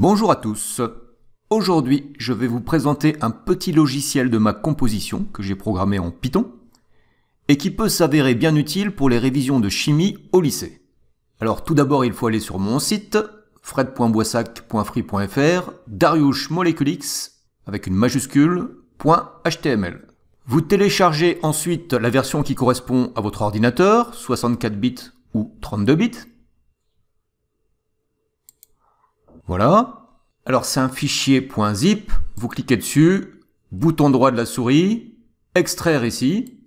Bonjour à tous. Aujourd'hui, je vais vous présenter un petit logiciel de ma composition que j'ai programmé en Python et qui peut s'avérer bien utile pour les révisions de chimie au lycée. Alors tout d'abord, il faut aller sur mon site fred.boissac.free.fr Dariush Moleculix avec une majuscule .html. Vous téléchargez ensuite la version qui correspond à votre ordinateur, 64 bits ou 32 bits. Voilà. Alors c'est un fichier .zip, vous cliquez dessus, bouton droit de la souris, extraire ici.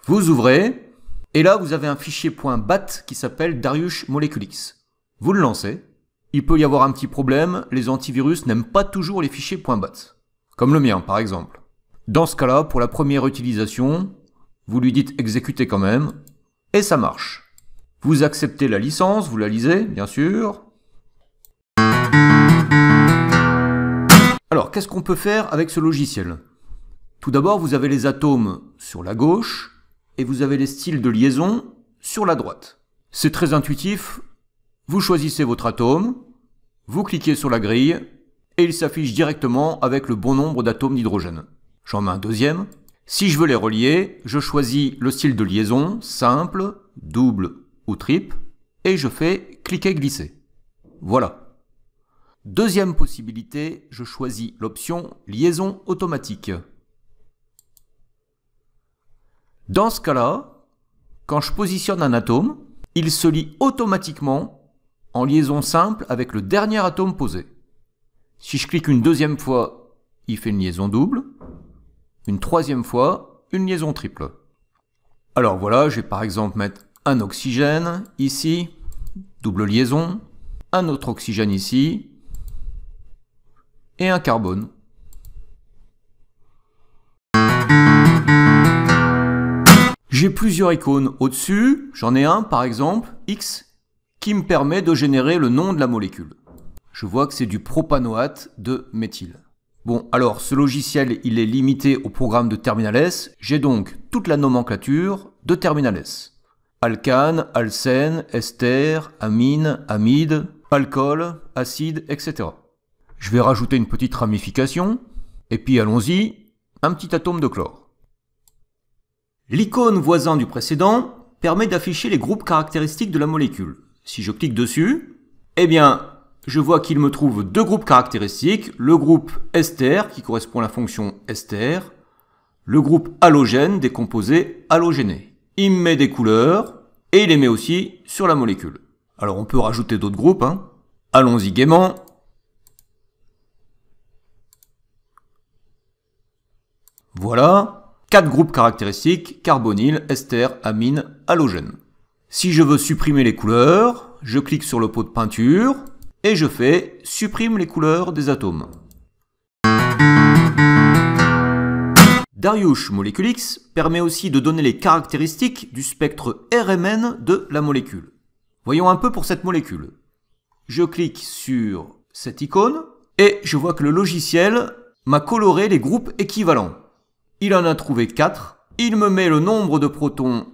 Vous ouvrez, et là vous avez un fichier .bat qui s'appelle Dariush Moleculix. Vous le lancez. Il peut y avoir un petit problème, les antivirus n'aiment pas toujours les fichiers .bat. Comme le mien par exemple. Dans ce cas-là, pour la première utilisation, vous lui dites exécuter quand même, et ça marche. Vous acceptez la licence, vous la lisez, bien sûr. Alors, qu'est-ce qu'on peut faire avec ce logiciel? Tout d'abord, vous avez les atomes sur la gauche et vous avez les styles de liaison sur la droite. C'est très intuitif. Vous choisissez votre atome, vous cliquez sur la grille et il s'affiche directement avec le bon nombre d'atomes d'hydrogène. J'en mets un deuxième. Si je veux les relier, je choisis le style de liaison, simple, double ou triple, et je fais cliquer-glisser. Voilà. Deuxième possibilité, je choisis l'option liaison automatique. Dans ce cas-là, quand je positionne un atome, il se lie automatiquement en liaison simple avec le dernier atome posé. Si je clique une deuxième fois, il fait une liaison double. Une troisième fois, une liaison triple. Alors voilà, je vais par exemple mettre un oxygène ici, double liaison, un autre oxygène ici, et un carbone. J'ai plusieurs icônes au-dessus, j'en ai un par exemple, X, qui me permet de générer le nom de la molécule. Je vois que c'est du propanoate de méthyle. Bon, alors ce logiciel, il est limité au programme de Terminal S, j'ai donc toute la nomenclature de Terminal S. Alcane, alcène, ester, amine, amide, alcool, acide, etc. Je vais rajouter une petite ramification, et puis allons-y, un petit atome de chlore. L'icône voisin du précédent permet d'afficher les groupes caractéristiques de la molécule. Si je clique dessus, eh bien, je vois qu'il me trouve deux groupes caractéristiques, le groupe ester qui correspond à la fonction ester, le groupe halogène des composés halogénés. Il me met des couleurs et il les met aussi sur la molécule. Alors on peut rajouter d'autres groupes, hein. Allons-y gaiement. Voilà, 4 groupes caractéristiques, carbonyle, ester, amine, halogène. Si je veux supprimer les couleurs, je clique sur le pot de peinture et je fais supprime les couleurs des atomes. Dariush Moleculix permet aussi de donner les caractéristiques du spectre RMN de la molécule. Voyons un peu pour cette molécule. Je clique sur cette icône et je vois que le logiciel m'a coloré les groupes équivalents. Il en a trouvé 4. Il me met le nombre de protons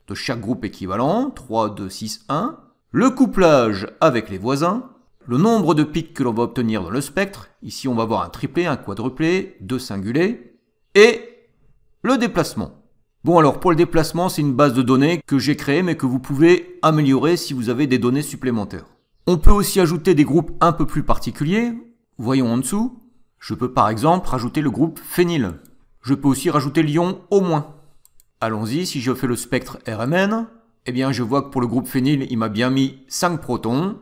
de chaque groupe équivalent, 3, 2, 6, 1. Le couplage avec les voisins. Le nombre de pics que l'on va obtenir dans le spectre. Ici, on va avoir un triplé, un quadruplé, 2 singulés. Et le déplacement. Bon, alors pour le déplacement, c'est une base de données que j'ai créée, mais que vous pouvez améliorer si vous avez des données supplémentaires. On peut aussi ajouter des groupes un peu plus particuliers. Voyons en dessous. Je peux par exemple rajouter le groupe phényl. Je peux aussi rajouter l'ion O-. Allons-y, si je fais le spectre RMN, eh bien je vois que pour le groupe phényl, il m'a bien mis 5 protons,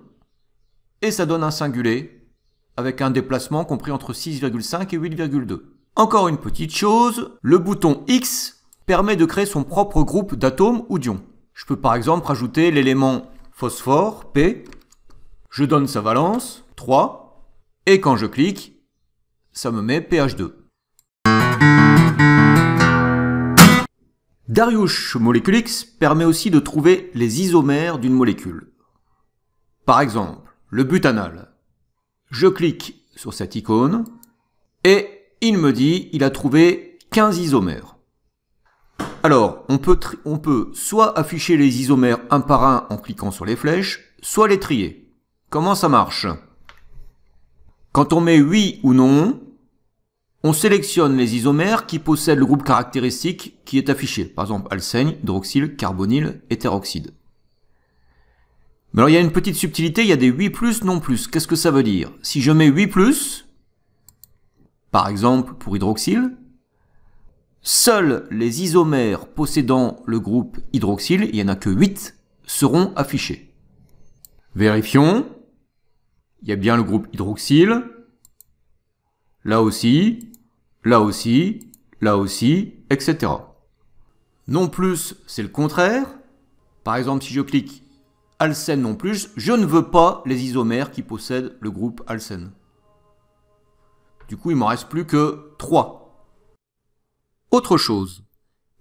et ça donne un singulé, avec un déplacement compris entre 6,5 et 8,2. Encore une petite chose, le bouton X permet de créer son propre groupe d'atomes ou d'ions. Je peux par exemple rajouter l'élément phosphore, P, je donne sa valence, 3, et quand je clique, ça me met pH 2. Dariush Moleculix permet aussi de trouver les isomères d'une molécule. Par exemple, le butanal. Je clique sur cette icône et il me dit qu'il a trouvé 15 isomères. Alors, on peut soit afficher les isomères un par un en cliquant sur les flèches, soit les trier. comment ça marche? Quand on met oui ou non, on sélectionne les isomères qui possèdent le groupe caractéristique qui est affiché. Par exemple, alcène, hydroxyle, carbonyle, hétéroxyde. Mais alors il y a une petite subtilité, il y a des oui plus, non plus. Qu'est-ce que ça veut dire? Si je mets oui plus, par exemple pour hydroxyle, seuls les isomères possédant le groupe hydroxyle, il n'y en a que 8, seront affichés. Vérifions. Il y a bien le groupe hydroxyle. Là aussi, là aussi, là aussi, etc. Non plus, c'est le contraire. Par exemple, si je clique alcène non plus, je ne veux pas les isomères qui possèdent le groupe alcène. Du coup, il m'en reste plus que 3. Autre chose.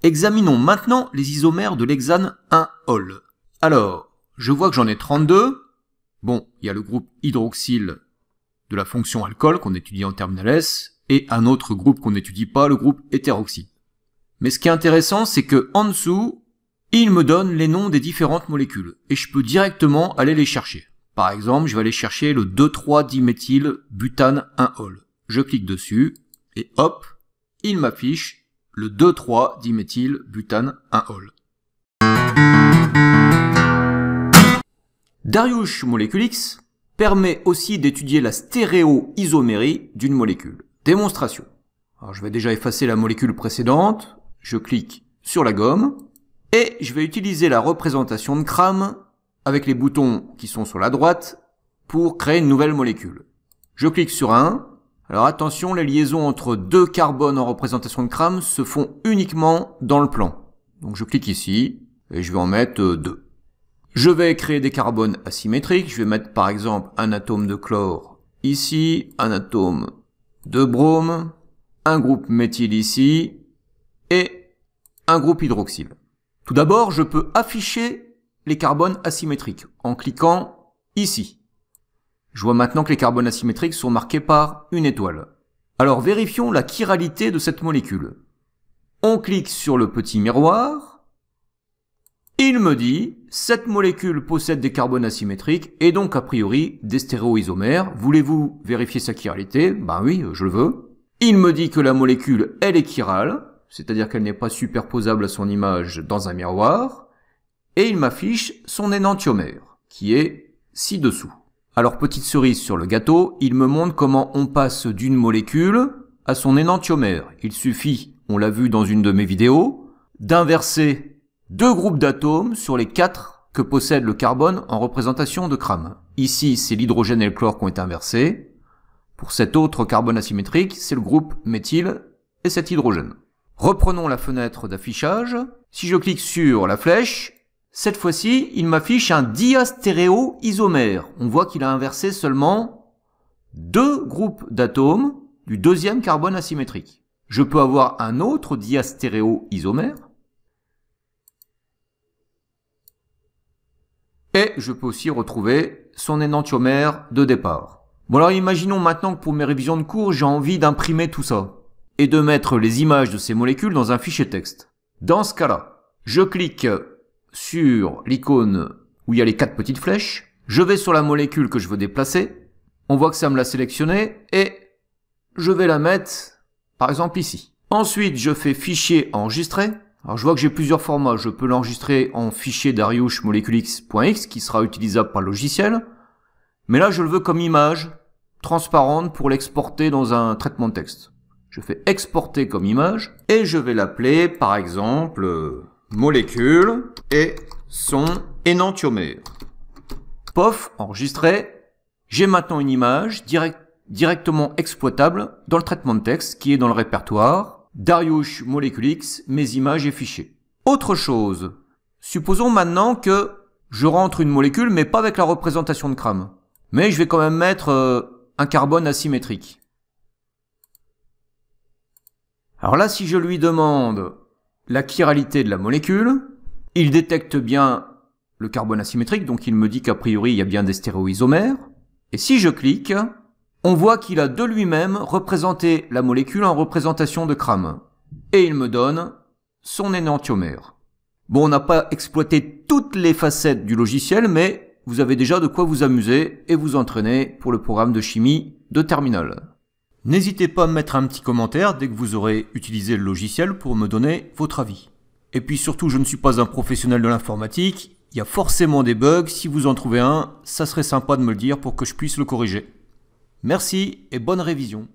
Examinons maintenant les isomères de l'hexane 1-ol. Alors, je vois que j'en ai 32. Bon, il y a le groupe hydroxyle de la fonction alcool qu'on étudie en terminale S, et un autre groupe qu'on n'étudie pas, le groupe hétéroxyde. Mais ce qui est intéressant, c'est que en dessous, il me donne les noms des différentes molécules, et je peux directement aller les chercher. Par exemple, je vais aller chercher le 2,3-diméthylbutane 1-ol. Je clique dessus, et hop, il m'affiche le 2,3-diméthylbutane 1-ol. Dariush Moleculix permet aussi d'étudier la stéréoisomérie d'une molécule. Démonstration. Alors je vais déjà effacer la molécule précédente, je clique sur la gomme, et je vais utiliser la représentation de Cram avec les boutons qui sont sur la droite pour créer une nouvelle molécule. Je clique sur un. Alors attention, les liaisons entre deux carbones en représentation de Cram se font uniquement dans le plan. Donc je clique ici, et je vais en mettre 2. Je vais créer des carbones asymétriques. Je vais mettre par exemple un atome de chlore ici, un atome de brome, un groupe méthyle ici, et un groupe hydroxyle. Tout d'abord, je peux afficher les carbones asymétriques en cliquant ici. Je vois maintenant que les carbones asymétriques sont marqués par une étoile. Alors vérifions la chiralité de cette molécule. On clique sur le petit miroir. Il me dit, cette molécule possède des carbones asymétriques et donc a priori des stéréoisomères. Voulez-vous vérifier sa chiralité? Ben oui, je le veux. Il me dit que la molécule, elle est chirale, c'est-à-dire qu'elle n'est pas superposable à son image dans un miroir. Et il m'affiche son énantiomère, qui est ci-dessous. Alors petite cerise sur le gâteau, il me montre comment on passe d'une molécule à son énantiomère. Il suffit, on l'a vu dans une de mes vidéos, d'inverser 2 groupes d'atomes sur les 4 que possède le carbone en représentation de Cram. Ici, c'est l'hydrogène et le chlore qui ont été inversés. Pour cet autre carbone asymétrique, c'est le groupe méthyle et cet hydrogène. Reprenons la fenêtre d'affichage. Si je clique sur la flèche, cette fois-ci, il m'affiche un diastéréoisomère. On voit qu'il a inversé seulement 2 groupes d'atomes du deuxième carbone asymétrique. Je peux avoir un autre diastéréoisomère. Et je peux aussi retrouver son énantiomère de départ. Bon alors imaginons maintenant que pour mes révisions de cours, j'ai envie d'imprimer tout ça. Et de mettre les images de ces molécules dans un fichier texte. Dans ce cas-là, je clique sur l'icône où il y a les 4 petites flèches. Je vais sur la molécule que je veux déplacer. On voit que ça me l'a sélectionnée. Et je vais la mettre, par exemple ici. Ensuite, je fais fichier enregistré. Alors je vois que j'ai plusieurs formats, je peux l'enregistrer en fichier dariushmoleculix.x qui sera utilisable par le logiciel, mais là je le veux comme image transparente pour l'exporter dans un traitement de texte. Je fais exporter comme image et je vais l'appeler par exemple molécule et son énantiomère. Pof, enregistré, j'ai maintenant une image directement exploitable dans le traitement de texte qui est dans le répertoire Dariush Moleculix, mes images et fichiers. Autre chose, supposons maintenant que je rentre une molécule, mais pas avec la représentation de Cram. Mais je vais quand même mettre un carbone asymétrique. Alors là, si je lui demande la chiralité de la molécule, il détecte bien le carbone asymétrique, donc il me dit qu'a priori il y a bien des stéréoisomères. Et si je clique, on voit qu'il a de lui-même représenté la molécule en représentation de Cram. Et il me donne son énantiomère. Bon, on n'a pas exploité toutes les facettes du logiciel, mais vous avez déjà de quoi vous amuser et vous entraîner pour le programme de chimie de terminale. N'hésitez pas à me mettre un petit commentaire dès que vous aurez utilisé le logiciel pour me donner votre avis. Et puis surtout, je ne suis pas un professionnel de l'informatique, il y a forcément des bugs, si vous en trouvez un, ça serait sympa de me le dire pour que je puisse le corriger. Merci et bonne révision.